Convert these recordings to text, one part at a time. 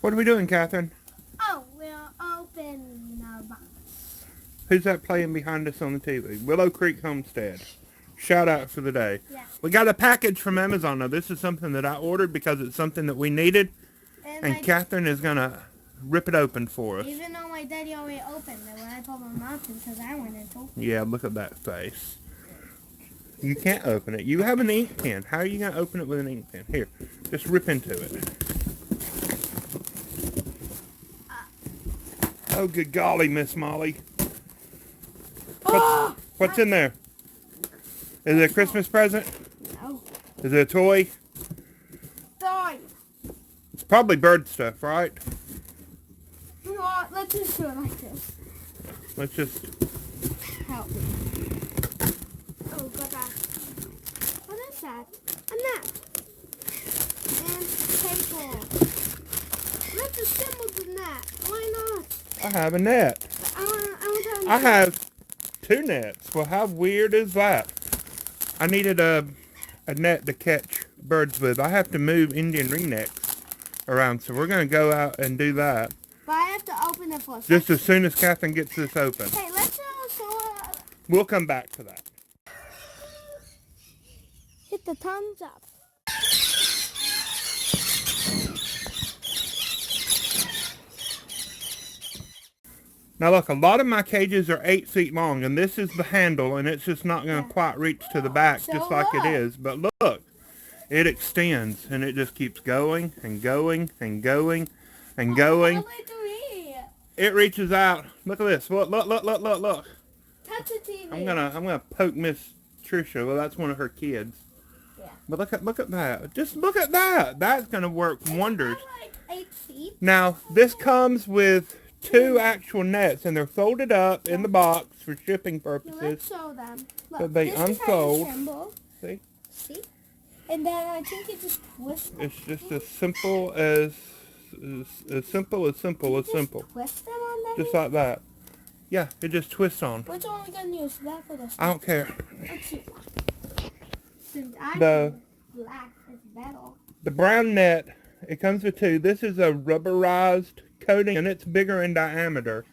What are we doing, Catherine? Oh, we'll open the box. Who's that playing behind us on the TV? Willow Creek Homestead. Shout out for the day. Yeah. We got a package from Amazon. Now, this is something that I ordered because it's something that we needed. And Catherine is going to rip it open for us. Even though my daddy already opened it when I told my mom to because I wanted to. Yeah, look at that face. You can't open it. You have an ink pen. How are you going to open it with an ink pen? Here, just rip into it. Oh, good golly, Miss Molly. What's in there? Is it a Christmas present? No. Is it a toy? Toy. It's probably bird stuff, right? You know what? Let's just do it like this. Let's just... Help me. Oh, got that. What is that? A net. And paper. Let's assemble the net. Why not? I have a net. I have 2 nets. Well, how weird is that? I needed a net to catch birds with. I have to move Indian ringnecks around, so we're going to go out and do that. But I have to open it first. Just as soon as Catherine gets this open. Hey, let's We'll come back to that. hit the thumbs up. Now look, a lot of my cages are 8 feet long, and this is the handle, and it's just not going to quite reach to the back just like it is. But look, it extends, and it just keeps going and going and going and going. It reaches out. Look at this. Look. Touch the TV. I'm gonna poke Miss Trisha. Well, that's one of her kids. Yeah. But look at that. Just look at that. That's gonna work wonders. Like 8 feet. Now this comes with 2 actual nets, and they're folded up in the box for shipping purposes. Let's show them. Look, But they this unfold. Is how you assemble. See? See? And then I think you just twist them. It's just as simple as simple. Twist them on them? Just like that. Yeah, it just twists on. Which one are we going to use? Black or this I don't care. Let's see. Since I The black is better. the brown net, it comes with 2. This is a rubberized coating, and it's bigger in diameter.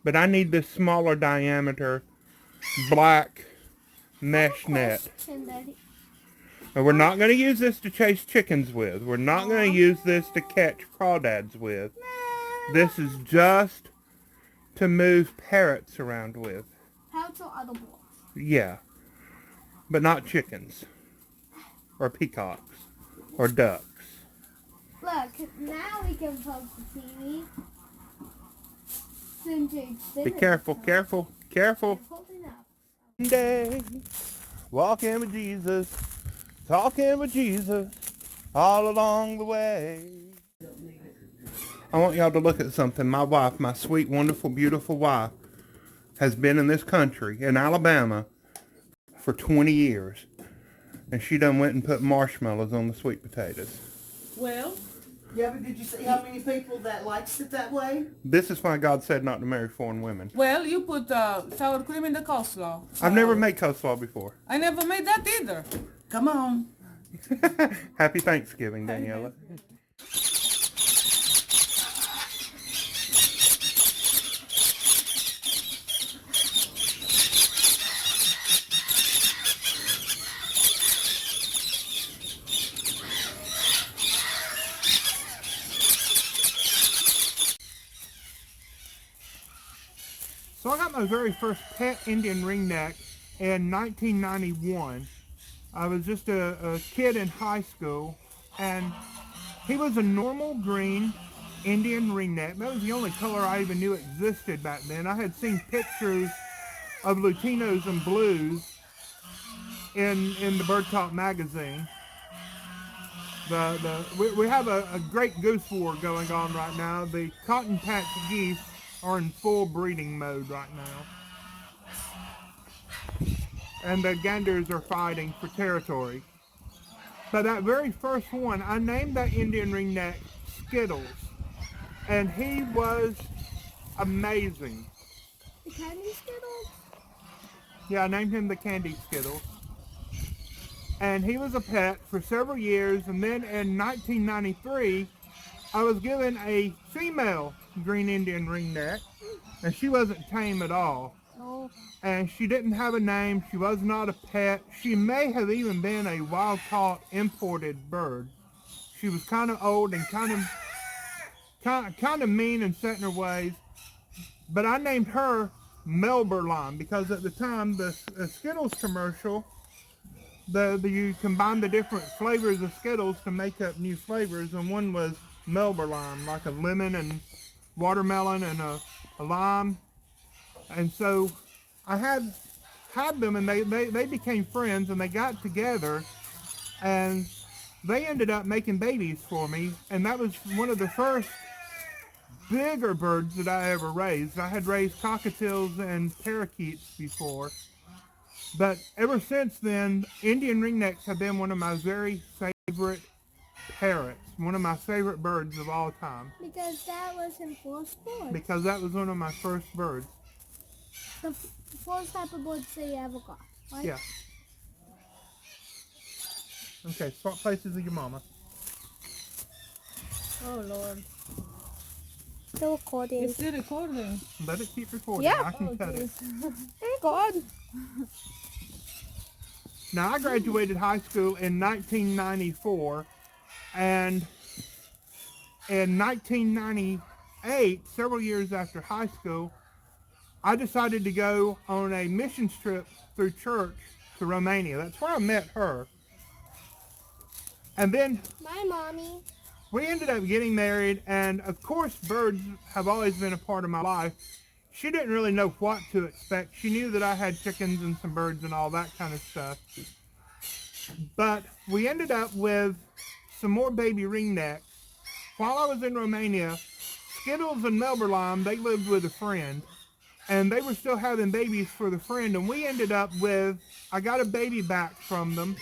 But I need this smaller diameter black mesh net. And we're not going to use this to chase chickens with. We're not going to use this to catch crawdads with. This is just to move parrots around with. Parrots or other birds? Yeah. But not chickens. Or peacocks. Or ducks. Look, now we can poke the TV. Be careful, careful, careful. Day, walking with Jesus, talking with Jesus, all along the way. I want y'all to look at something. My wife, my sweet, wonderful, beautiful wife, has been in this country, in Alabama, for 20 years. And she done went and put marshmallows on the sweet potatoes. Well, yeah, but did you see how many people that likes it that way? This is why God said not to marry foreign women. well, you put sour cream in the coleslaw. I've never made coleslaw before. I never made that either. Come on. Happy Thanksgiving, Daniela. So I got my very first pet Indian ringneck in 1991. I was just a kid in high school, and he was a normal green Indian ringneck. That was the only color I even knew existed back then. I had seen pictures of Lutinos and blues in the Bird Talk magazine. We have a great goose war going on right now. The cotton patch geese are in full breeding mode right now. And the ganders are fighting for territory. But that very first one, I named that Indian ringneck Skittles. And he was amazing. The candy Skittles? Yeah, I named him the Candy Skittles. And he was a pet for several years, and then in 1993, I was given a female green Indian ringneck, and she wasn't tame at all. Oh, And she didn't have a name. She was not a pet. She may have even been a wild-caught imported bird. She was kind of old and kind of mean and set in her ways. But I named her Melberline because at the time the Skittles commercial, you combine the different flavors of Skittles to make up new flavors, and one was Melberline, like a lemon and watermelon and a lime. And so I had them, and they became friends, and they got together, and they ended up making babies for me, and that was one of the first bigger birds that I ever raised. I had raised cockatiels and parakeets before, but ever since then, Indian ringnecks have been one of my very favorite parrots, one of my favorite birds of all time. because that was in full sport. Because that was one of my first birds. The first type of birds that you ever got, right? Yeah. Okay, swap places with your mama. Oh, Lord. Still recording. It's still recording. Let it keep recording. Yeah. I can cut it. Oh God. Now, I graduated high school in 1994, and in 1998, several years after high school, I decided to go on a missions trip through church to Romania. That's where I met her. And then My mommy. we ended up getting married, and of course, birds have always been a part of my life. She didn't really know what to expect. She knew that I had chickens and some birds and all that kind of stuff. But we ended up with some more baby ringnecks. While I was in Romania, Skittles and Melberline, they lived with a friend, and they were still having babies for the friend, and we ended up with, I got a baby back from them.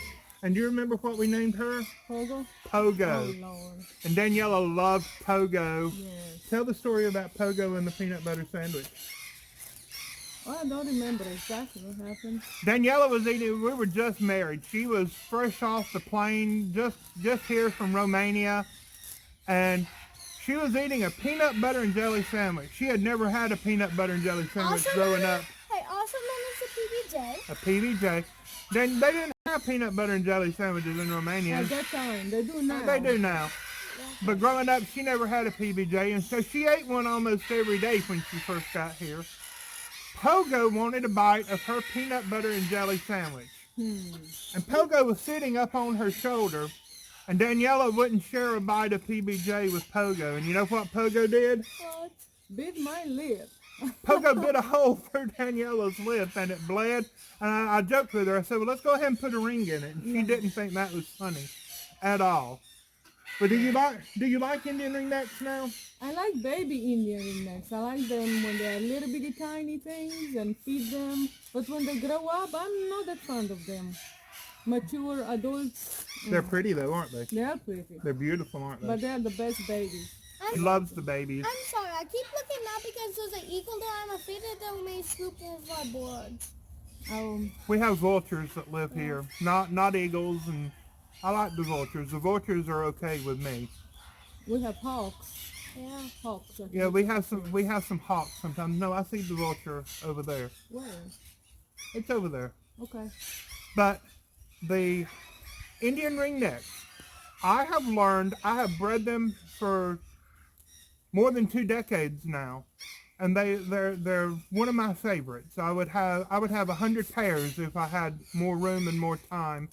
And do you remember what we named her? Pogo? Pogo. Oh, Lord. And Daniela loved Pogo. Yes. Tell the story about Pogo and the peanut butter sandwich. Oh, I don't remember exactly what happened. Daniela was eating, we were just married. She was fresh off the plane, just here from Romania. And she was eating a peanut butter and jelly sandwich. She had never had a peanut butter and jelly sandwich growing up. Hey, also known as a PBJ. A PBJ. Then they didn't have peanut butter and jelly sandwiches in Romania. At that time, they do now. They do now. But growing up, she never had a PBJ, and so she ate one almost every day when she first got here. Pogo wanted a bite of her peanut butter and jelly sandwich. And Pogo was sitting up on her shoulder, and Daniela wouldn't share a bite of PBJ with Pogo. And you know what Pogo did? What? Bit my lip. Pogo bit a hole through Daniela's lip, and it bled. And I joked with her. I said, well, let's go ahead and put a ring in it. And she didn't think that was funny at all. But do you like Indian ringnecks now? I like baby Indian ringnecks. I like them when they're little bitty tiny things and feed them. But when they grow up, I'm not that fond of them. Mature adults, They're pretty though, aren't they? they're pretty. They're beautiful, aren't But they? they're the best babies. She loves the babies. I'm sorry, I keep looking up because there's an eagle there. I'm afraid that they may swoop over our board. We have vultures that live here, not eagles, and I like the vultures. The vultures are okay with me. We have hawks. Yeah. Hawks. Yeah, we have some hawks sometimes. No, I see the vulture over there. Where? It's over there. Okay. But the Indian ringnecks, I have bred them for more than 2 decades now, and they're one of my favorites. I would have 100 pairs if I had more room and more time,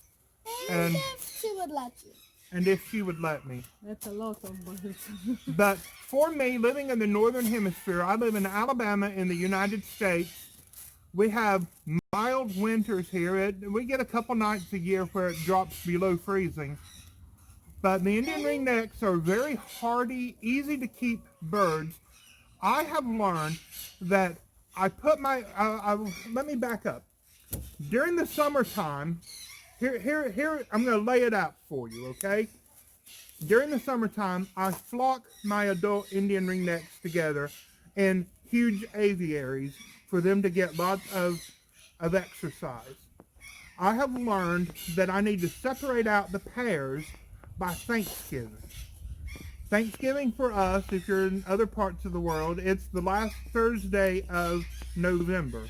And if she would let you. and if she would let me. That's a lot of birds. But for me, living in the northern hemisphere, I live in Alabama in the United States. We have mild winters here. We get a couple nights a year where it drops below freezing. But the Indian ringnecks are very hardy, easy to keep birds. I have learned that let me back up. During the summertime, here, I'm going to lay it out for you, okay? During the summertime, I flock my adult Indian ringnecks together in huge aviaries for them to get lots of exercise. I have learned that I need to separate out the pairs by Thanksgiving. Thanksgiving for us, if you're in other parts of the world, it's the last Thursday of November.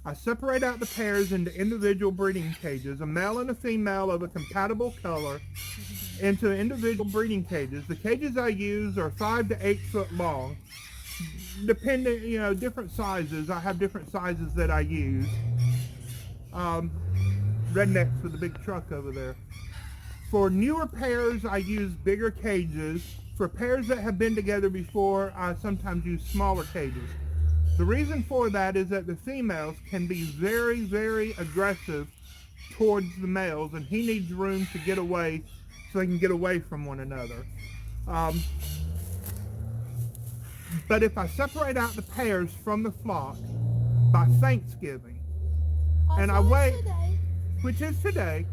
I separate out the pairs into individual breeding cages, a male and a female of a compatible color, into individual breeding cages. The cages I use are 5 to 8 foot long, depending, different sizes. I have different sizes that I use. Rednecks with a big truck over there. For newer pairs, I use bigger cages. For pairs that have been together before, I sometimes use smaller cages. The reason for that is that the females can be very, very aggressive towards the males, and he needs room to get away so they can get away from one another. But if I separate out the pairs from the flock by Thanksgiving, and I wait, which is today,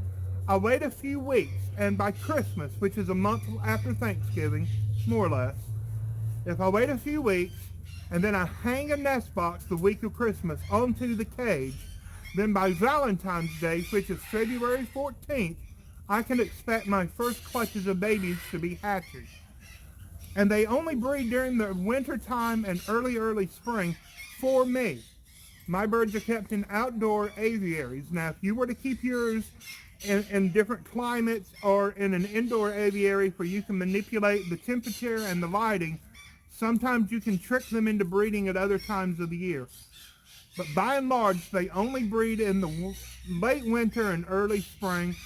I wait a few weeks, and by Christmas, which is a month after Thanksgiving, more or less, if I wait a few weeks, and then I hang a nest box the week of Christmas onto the cage, then by Valentine's Day, which is February 14th, I can expect my first clutches of babies to be hatching. And they only breed during the winter time and early spring for me. My birds are kept in outdoor aviaries. Now, if you were to keep yours in different climates or in an indoor aviary where you can manipulate the temperature and the lighting, sometimes you can trick them into breeding at other times of the year. But by and large, they only breed in the late winter and early spring.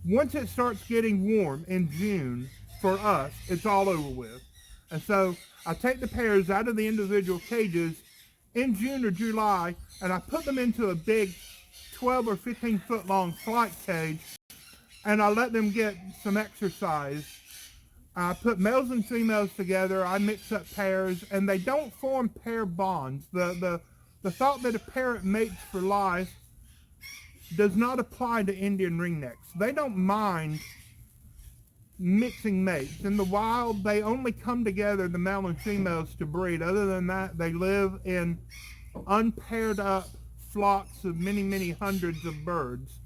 Once it starts getting warm in June, for us, it's all over with. And so I take the pairs out of the individual cages in June or July, and I put them into a big 12 or 15 foot long flight cage, and I let them get some exercise. I put males and females together, I mix up pairs, and they don't form pair bonds. The thought that a parrot mates for life does not apply to Indian ringnecks. They don't mind mixing mates. In the wild, they only come together, the male and females, to breed. Other than that, they live in unpaired up flocks of many, many hundreds of birds.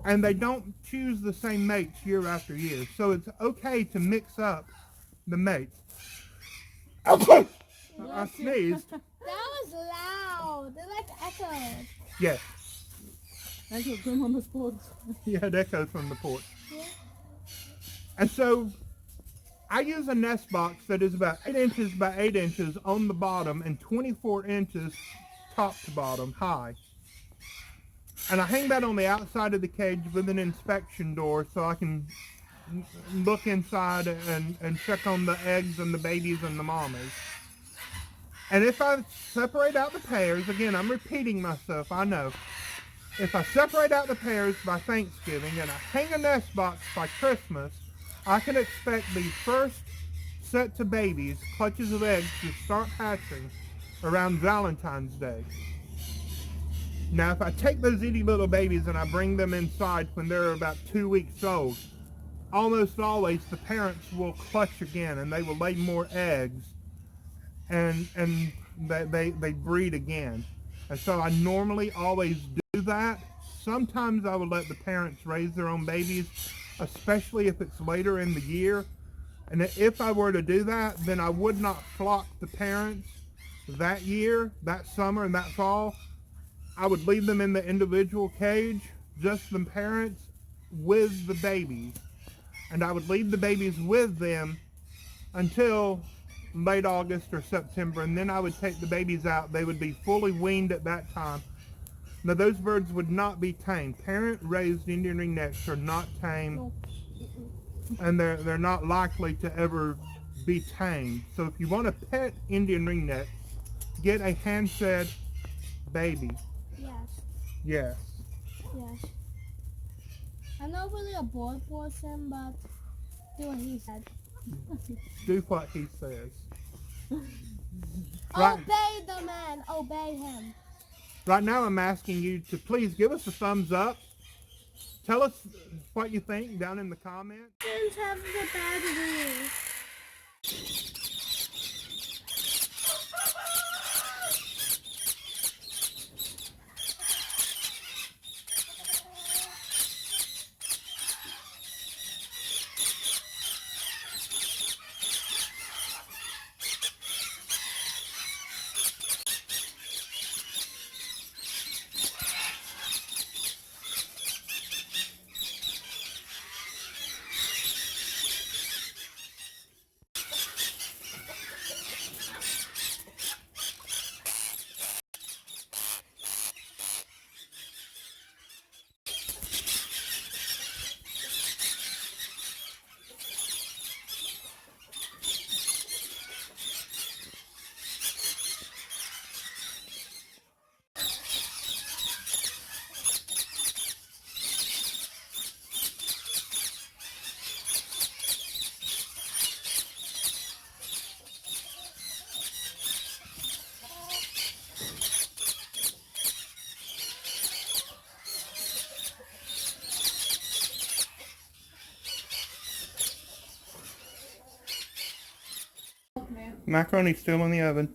And they don't choose the same mates year after year. So it's okay to mix up the mates. I sneezed. That was loud. They like echoed. Yes. I can come on the porch. Yeah, it echoes from the porch. Yeah. And so I use a nest box that is about 8 inches by 8 inches on the bottom and 24 inches top to bottom high. And I hang that on the outside of the cage with an inspection door so I can look inside and check on the eggs and the babies and the mamas. And if I separate out the pairs, again, I'm repeating myself, I know. If I separate out the pairs by Thanksgiving and I hang a nest box by Christmas, I can expect the first sets of babies, clutches of eggs, to start hatching around Valentine's Day. Now, if I take those itty little babies and I bring them inside when they're about 2 weeks old, almost always the parents will clutch again and they will lay more eggs and they breed again. And so I normally always do that. Sometimes I will let the parents raise their own babies, especially if it's later in the year. And if I were to do that, then I would not flock the parents that year, that summer and that fall. I would leave them in the individual cage, just the parents with the babies. And I would leave the babies with them until late August or September, and then I would take the babies out. They would be fully weaned at that time. Now, those birds would not be tamed. Parent-raised Indian ringnecks are not tamed, and they're not likely to ever be tamed. So if you want to pet Indian ringneck, get a hand-fed baby. Yes. Yes. Yes. I'm not really a boy person, but do what he said. Do what he says. Right. Obey the man. Obey him. Right now I'm asking you to please give us a thumbs up. Tell us what you think down in the comments. Didn't have the battery. Macaroni's still in the oven.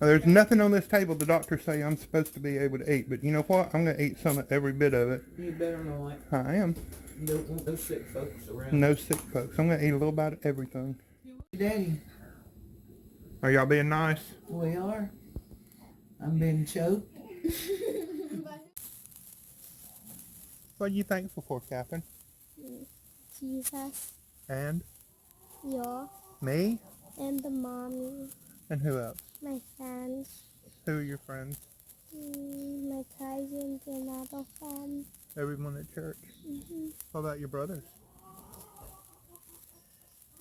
There's nothing on this table the doctors say I'm supposed to be able to eat, but you know what? I'm going to eat every bit of it. You better not. I am. You don't want no sick folks around. No sick folks. I'm going to eat a little bit of everything. Daddy, Are y'all being nice? we are. I'm being choked. What are you thankful for, Catherine? Jesus, And? you, Me? and the mommy, And who else? my friends, Who are your friends? my cousins and other friends. Everyone at church? Mm-hmm. What about your brothers?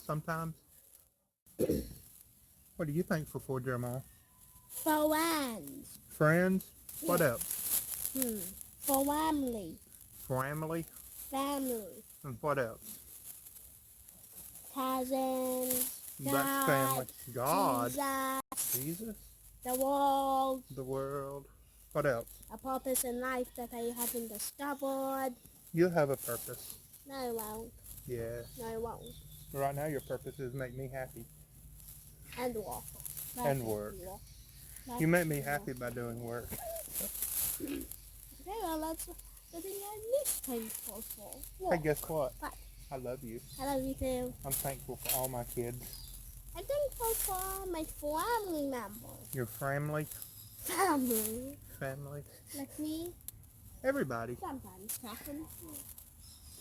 Sometimes? What are you thankful for, Jeremiah? Friends. Friends? What else? For family. Family? Family. And what else? Cousins. That's family. God. Jesus. Jesus? The world. The world. What else? A purpose in life that I haven't discovered. You have a purpose. No, I won't. Yeah. No, I won't. Right now your purpose is make me happy. And work. And work. You make me happy by doing work. Okay, well, that's the thing I'm least thankful for. Hey, guess what? What? I love you. I love you too. I'm thankful for all my kids. I'm thankful for my family members. Your family. Family. Family. Like me. Everybody. Sometimes Catherine.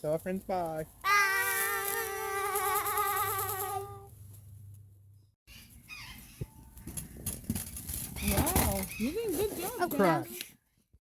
Tell our friends bye. Bye. Wow, you did a good job. Crunch.